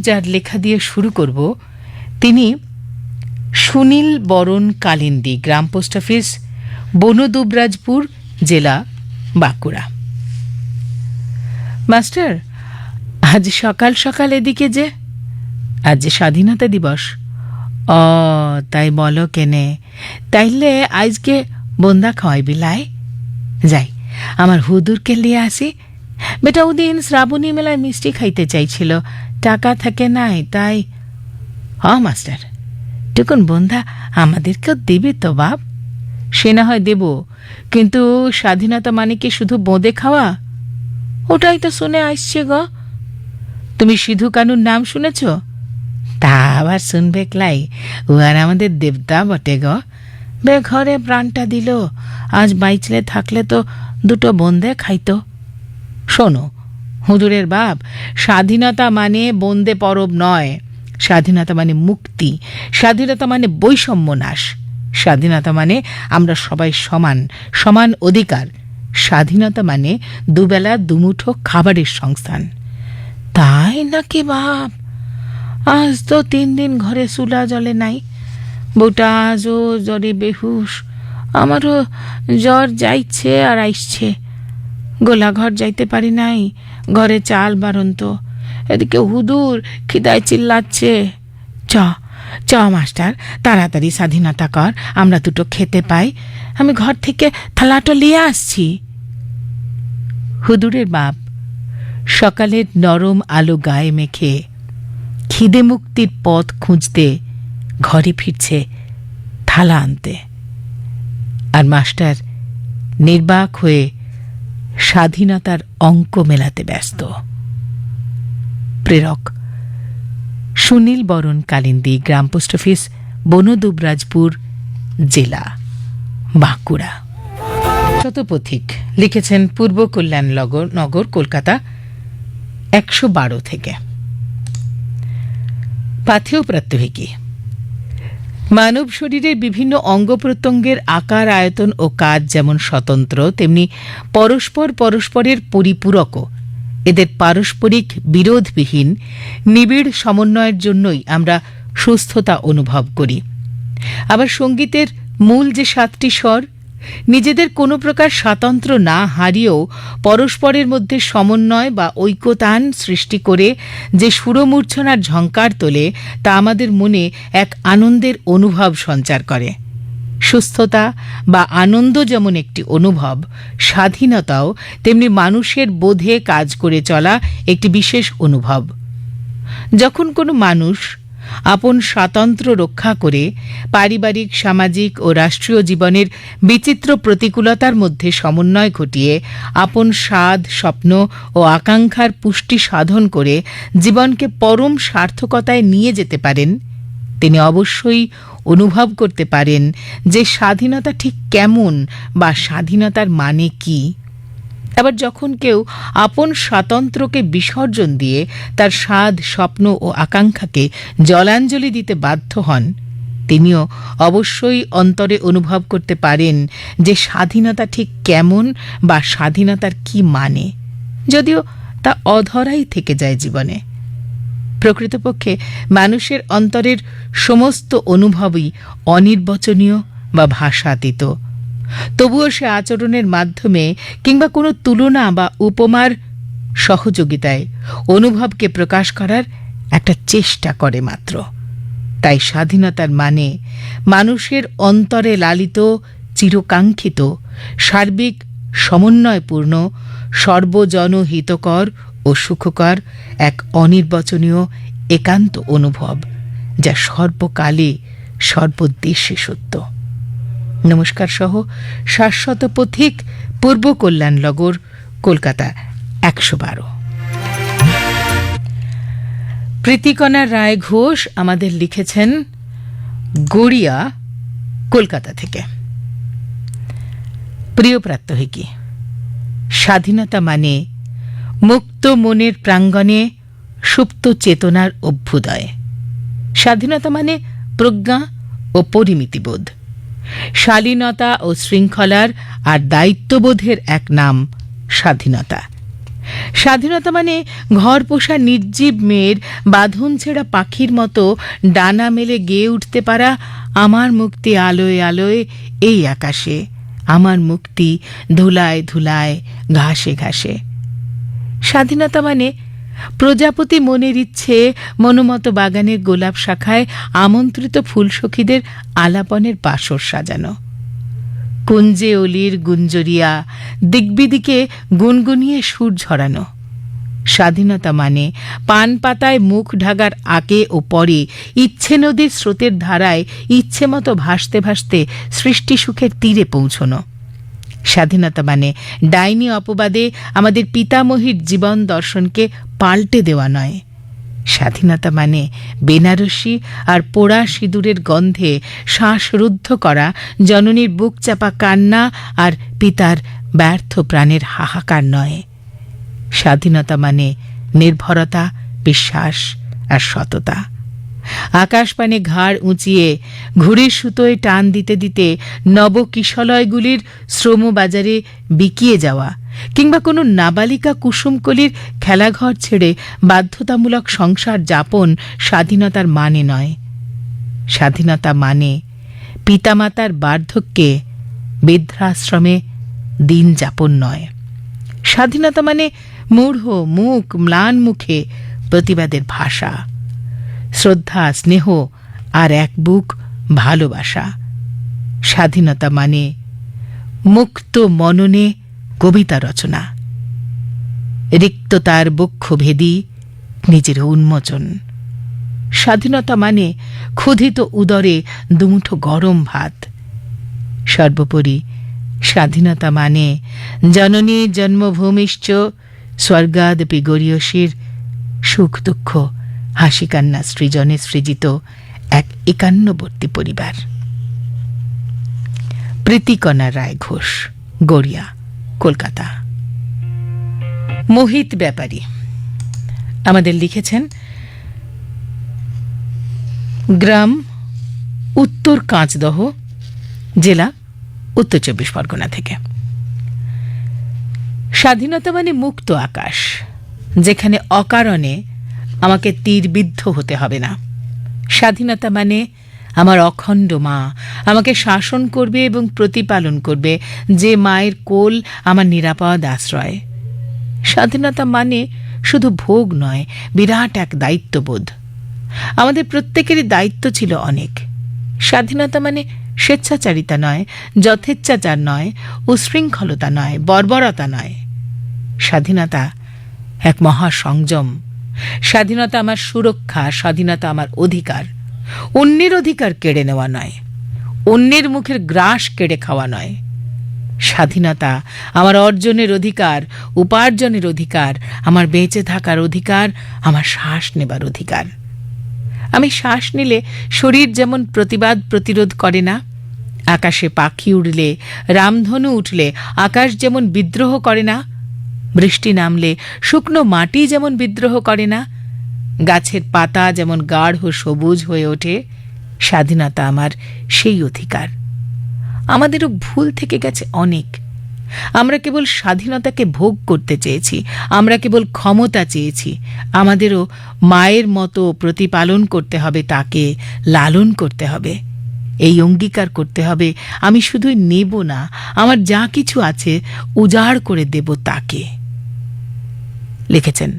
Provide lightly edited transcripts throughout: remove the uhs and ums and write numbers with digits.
যার লেখা দিয়ে শুরু করব তিনি সুনীল বরণ কালিন্দী, গ্রাম পোস্ট অফিস, বনদুবরাজপুর, জেলা বাঁকুড়া। মাস্টার, আজ সকাল সকাল এদিকে যে? আজ যে স্বাধীনতা দিবস। ও তাই বলো কেনে? তাইলে আজকে বন্দা খাওয়াই বিলাই। যাই, আমার হুদুরকে লিয়ে আসি। বেটা ওদিন শ্রাবণী মেলায় মিষ্টি খাইতে চাইছিল, টাকা থাকে নাই, তাই। মাস্টার, টুকুন বন্ধা আমাদেরকেও দেবে তো বাপ? সে না হয় দেব, কিন্তু স্বাধীনতা মানে কি শুধু বোঁদে খাওয়া? ওটাই তো শুনে আসছে গো। তুমি সিধু কানুর নাম শুনেছ? তা আবার শুনবে ক্লাই, ও আর আমাদের দেবতা বটে গো। বে ঘরে প্রাণটা দিল, আজ বাইচলে থাকলে তো দুটো বোঁদে খাইতো। শোনো হুজুরের বাপ, স্বাধীনতা মানে বন্দে পরব নয়। স্বাধীনতা মানে মুক্তি, স্বাধীনতা মানে বৈষম্য নাশ, স্বাধীনতা মানে আমরা সবাই সমান, সমান অধিকার, স্বাধীনতা মানে দুবেলা দুমুঠো খাবারের সংস্থান। তাই নাকি বাপ? আজ তো 3 দিন ঘরে চুলা জ্বলে নাই। বউটা আজও জ্বরে বেহুশ, আমারও জ্বর যাইছে আর আইসছে। গোলাঘর যাইতে পারি নাই, ঘরে চাল বারন্ত। এদিকে হুদুর খিদায় চিল্লাচ্ছে। চ চ মাস্টার, তাড়াতাড়ি স্বাধীনতা কর, আমরা দুটো খেতে পাই। আমি ঘর থেকে থালাটো নিয়ে আসছি। হুদুরের বাপ সকালের নরম আলো গায়ে মেখে খিদে মুক্তির পথ খুঁজতে ঘরে ফিরছে থালা আনতে, আর মাস্টার নির্বাক হয়ে স্বাধীনতার অঙ্ক মেলাতে ব্যস্ত। প্রেরক সুনীল বরণ কালিন্দী, গ্রাম পোস্ট অফিস, বনদুবরাজপুর, জেলা বাঁকুড়া। শতপথিক লিখেছেন পূর্ব কল্যাণ নগর, কলকাতা 112 থেকে। পাথেয় প্রাত্যহিকী। মানব শরীরের বিভিন্ন অঙ্গ প্রত্যঙ্গের আকার, আয়তন ও কাজ যেমন স্বতন্ত্র, তেমনি পরস্পর পরস্পরের পরিপূরকও। এদের পারস্পরিক বিরোধবিহীন নিবিড় সমন্বয়ের জন্যই আমরা সুস্থতা অনুভব করি। আবার সঙ্গীতের মূল যে 7টি স্বর, নিজেদের কোনো প্রকার স্বাতন্ত্র্য না হারিয়েও পরস্পরের মধ্যে সমন্বয় বা ঐকতান সৃষ্টি করে যে সুরমূর্ছনার ঝঙ্কার তোলে, তা আমাদের মনে এক আনন্দের অনুভব সঞ্চার করে। সুস্থতা বা আনন্দ যেমন একটি অনুভব, স্বাধীনতাও তেমনি মানুষের বোধে কাজ করে চলা একটি বিশেষ অনুভব। যখন কোনো মানুষ আপন স্বাতন্ত্র্য রক্ষা করে পারিবারিক, সামাজিক ও রাষ্ট্রীয় জীবনের বিচিত্র প্রতিকূলতার মধ্যে সমন্বয় ঘটিয়ে আপন স্বাদ, স্বপ্ন ও আকাঙ্ক্ষার পুষ্টি সাধন করে জীবনকে পরম সার্থকতায় নিয়ে যেতে পারেন, তিনি অবশ্যই অনুভব করতে পারেন যে স্বাধীনতা ঠিক কেমন বা স্বাধীনতার মানে কি। আবার যখন কেউ আপন স্বাতন্ত্র্যকে বিসর্জন দিয়ে তার স্বাদ, স্বপ্ন ও আকাঙ্ক্ষাকে জলাঞ্জলি দিতে বাধ্য হন, তিনিও অবশ্যই অন্তরে অনুভব করতে পারেন যে স্বাধীনতা ঠিক কেমন বা স্বাধীনতার কি মানে, যদিও তা অধরাই থেকে যায় জীবনে। প্রকৃতপক্ষে মানুষের অন্তরের সমস্ত অনুভবই অনির্বচনীয় বা ভাষাতীত। তবুও সে আচরণের মাধ্যমে কিংবা কোনো তুলনা বা উপমার সহযোগিতায় অনুভবকে প্রকাশ করার একটা চেষ্টা করে মাত্র। তাই স্বাধীনতার মানে মানুষের অন্তরে লালিত, চিরকাঙ্ক্ষিত, সার্বিক সমন্বয়পূর্ণ, সর্বজনহিতকর ও সুখকর এক অনির্বচনীয় একান্ত অনুভব, যা সর্বকালে সর্বদেশে সত্য। নমস্কার সহ শাশ্বত পথিক, পূর্ব কল্যাণ নগর, কলকাতা 112। প্রীতিকণা রায় ঘোষ আমাদের লিখেছেন গড়িয়া, কলকাতা থেকে। প্রিয় প্রাত্যহিকী, স্বাধীনতা মানে মুক্ত মনের প্রাঙ্গণে সুপ্ত চেতনার অভ্যুদয়। স্বাধীনতা মানে প্রজ্ঞা ও পরিমিতিবোধ। শালীনতা ও শৃঙ্খলার আর দায়িত্ববোধের এক নাম স্বাধীনতা। স্বাধীনতা মানে ঘর পোষা নির্জীব মেয়ের বাঁধন ছেঁড়া পাখির মতো ডানা মেলে গেয়ে উঠতে পারা, আমার মুক্তি আলোয় আলোয় এই আকাশে, আমার মুক্তি ধুলায় ধুলায় ঘাসে ঘাসে। স্বাধীনতা মানে প্রজাপতি মনের ইচ্ছে মনোমত বাগানের গোলাপ শাখায় আমন্ত্রিত ফুলসখীদের আলাপনের বাসর সাজানো, কুঞ্জে অলির গুঞ্জরিয়া দিকবিদিকে গুনগুনিয়ে সুর ঝরানো। স্বাধীনতা মানে পান পাতায় মুখ ঢাকার আগে ও পরে ইচ্ছে নদীর স্রোতের ধারায় ইচ্ছে মতো ভাসতে ভাসতে সৃষ্টি সুখের তীরে পৌঁছনো। স্বাধীনতা মানে ডাইনি অপবাদে আমাদের পিতামহীর জীবন দর্শনকে পাল্টে দেওয়া নয়। স্বাধীনতা মানে বেনারসি আর পোড়া সিঁদুরের গন্ধে শ্বাসরুদ্ধ করা জননীর বুক চাপা কান্না আর পিতার ব্যর্থ প্রাণের হাহাকার নয়। স্বাধীনতা মানে নির্ভরতা, বিশ্বাস আর সততা। আকাশপানে ঘাড় উঁচিয়ে ঘুড়ির সুতোয় টান দিতে দিতে নবকিশলয়গুলির শ্রমবাজারে বিকিয়ে যাওয়া, কিংবা কোনো নাবালিকা কুসুমকলির খেলাঘর ছেড়ে বাধ্যতামূলক সংসার যাপন স্বাধীনতার মানে নয়। স্বাধীনতা মানে পিতামাতার বার্ধক্যে বৃদ্ধাশ্রমে দিন যাপন নয়। স্বাধীনতা মানে মূঢ় মুখ ম্লান মুখে প্রতিবাদের ভাষা, শ্রদ্ধা স্নেহ আর এক বুক ভালোবাসা। স্বাধীনতা মানে মুক্ত মননে কবিতা রচনা, রিক্ততার বক্ষভেদী নিজের উন্মোচন। স্বাধীনতা মানে ক্ষুধিত উদরে দুমুঠো গরম ভাত। সর্বোপরি স্বাধীনতা মানে জননী জন্মভূমিশ্চ স্বর্গাদপি গরীয়সীর সুখ দুঃখ হাসি কান্না সৃজনে সৃজিত এক একান্নবর্তী পরিবার। প্রীতিকণা রায় ঘোষ, গড়িয়া, কলকাতা। মোহিত ব্যাপারী আমাদের লিখেছেন গ্রাম উত্তর কাঁচদহ, জেলা উত্তর ২৪ পরগনা থেকে। স্বাধীনতা মানে মুক্ত আকাশ, যেখানে অকারণে আমাকে তীরবিদ্ধ হতে হবে না। স্বাধীনতা মানে আমার অখণ্ড মা আমাকে শাসন করবে এবং প্রতিপালন করবে, যে মায়ের কোল আমার নিরাপদ আশ্রয়। স্বাধীনতা মানে শুধু ভোগ নয়, বিরাট এক দায়িত্ববোধ। আমাদের প্রত্যেকেরই দায়িত্ব ছিল অনেক। স্বাধীনতা মানে স্বেচ্ছাচারিতা নয়, যথেচ্ছাচার নয়, উশৃঙ্খলতা নয়, বর্বরতা নয়। স্বাধীনতা এক মহাসংযম। স্বাধীনতা আমার সুরক্ষা, স্বাধীনতা আমার অধিকার। অন্যের অধিকার কেড়ে নেওয়া নয়, অন্যের মুখের গ্রাস কেড়ে খাওয়া নয়। স্বাধীনতা আমার অর্জনের অধিকার, উপার্জনের অধিকার, আমার বেঁচে থাকার অধিকার, আমার শ্বাস নেবার অধিকার। আমি শ্বাস নিলে শরীর যেমন প্রতিবাদ প্রতিরোধ করে না, আকাশে পাখি উড়লে, রামধনু উঠলে আকাশ যেমন বিদ্রোহ করে না, বৃষ্টি নামলে শুকনো মাটি যেমন বিদ্রোহ করে না, গাছের পাতা যেমন গাঢ় সবুজ হয়ে ওঠে, স্বাধীনতা আমার সেই অধিকার। আমাদেরও ভুল থেকে গেছে অনেক। আমরা কেবল স্বাধীনতাকে ভোগ করতে চেয়েছি, আমরা কেবল ক্ষমতা চেয়েছি। আমাদেরও মায়ের মতো প্রতিপালন করতে হবে, তাকে লালন করতে হবে। এই অঙ্গীকার করতে হবে, আমি শুধুই নেব না, আমার যা কিছু আছে উজাড় করে দেব তাকে। লিখেছেন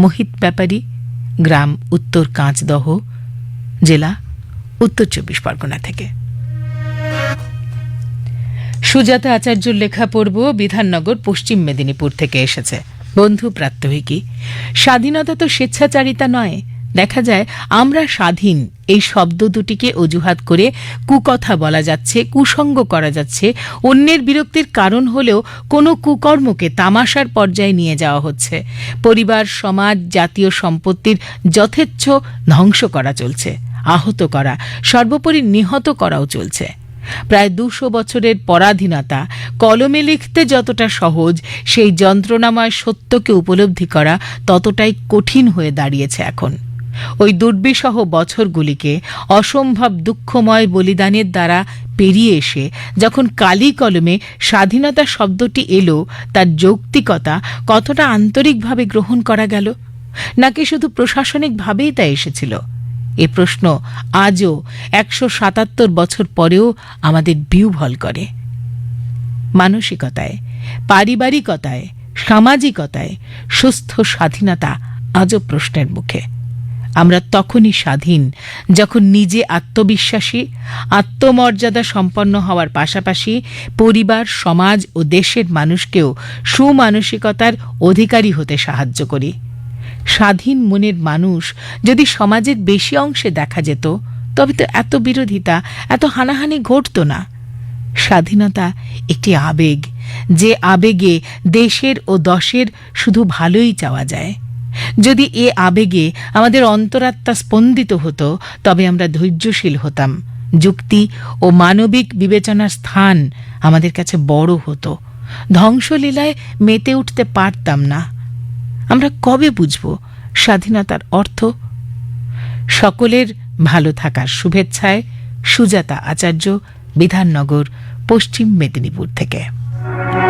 মোহিত ব্যাপারী, গ্রাম উত্তর কাঁচদহ, জেলা উত্তর ২৪ পরগনা থেকে। সুজাতা আচার্যর লেখা পড়ব, বিধাননগর, পশ্চিম মেদিনীপুর থেকে এসেছে। বন্ধু প্রাত্যহিকী, স্বাধীনতা তো স্বেচ্ছাচারিতা নয়। দেখা যায় আমরা স্বাধীন এই শব্দ দুটিকে অজুহাত করে কুকথা বলা যাচ্ছে, কুসঙ্গ করা যাচ্ছে। অন্যের বিরক্তির কারণ হলেও কোনো কুকর্মকে তামাশার পর্যায়ে নিয়ে যাওয়া হচ্ছে। পরিবার, সমাজ, জাতীয় সম্পত্তির যথেচ্ছ ধ্বংস করা চলছে, আহত করা, সর্বোপরি নিহত করাও চলছে। প্রায় ২০০ বছরের পরাধীনতা কলমে লিখতে যতটা সহজ, সেই যন্ত্রণাময় সত্যকে উপলব্ধি করা ততটাই কঠিন হয়ে দাঁড়িয়েছে এখন। ওই দুর্বিষহ বছরগুলিকে অসম্ভব দুঃখময় বলিদানের দ্বারা পেরিয়ে এসে যখন কালি কলমে স্বাধীনতা শব্দটি এলো, তার যৌক্তিকতা কতটা আন্তরিকভাবে গ্রহণ করা গেল, নাকি শুধু প্রশাসনিকভাবেই তা এসেছিল? এ প্রশ্ন আজও ১৭৭ বছর পরেও আমাদের বিহ্বল করে। মানসিকতায়, পারিবারিকতায়, সামাজিকতায় সুস্থ স্বাধীনতা আজও প্রশ্নের মুখে। আমরা তখনই স্বাধীন যখন নিজে আত্মবিশ্বাসী, আত্মমর্যাদা সম্পন্ন হওয়ার পাশাপাশি পরিবার, সমাজ ও দেশের মানুষকেও সুমানসিকতার অধিকারী হতে সাহায্য করি। স্বাধীন মনের মানুষ যদি সমাজের বেশি অংশে দেখা যেত, তবে তো এত বিরোধিতা, এত হানাহানি ঘটত না। স্বাধীনতা একটি আবেগ, যে আবেগে দেশের ও দশের শুধু ভালোই চাওয়া যায়। যদি এ আবেগে আমাদের অন্তরাত্মা স্পন্দিত হতো, তবে আমরা ধৈর্যশীল হতাম, যুক্তি ও মানবিক বিবেচনার স্থান আমাদের কাছে বড় হতো, ধ্বংসলীলায় মেতে উঠতে পারতাম না। আমরা কবে বুঝব স্বাধীনতার অর্থ? সকলের ভালো থাকার শুভেচ্ছায় সুজাতা আচার্য, বিধাননগর, পশ্চিম মেদিনীপুর থেকে।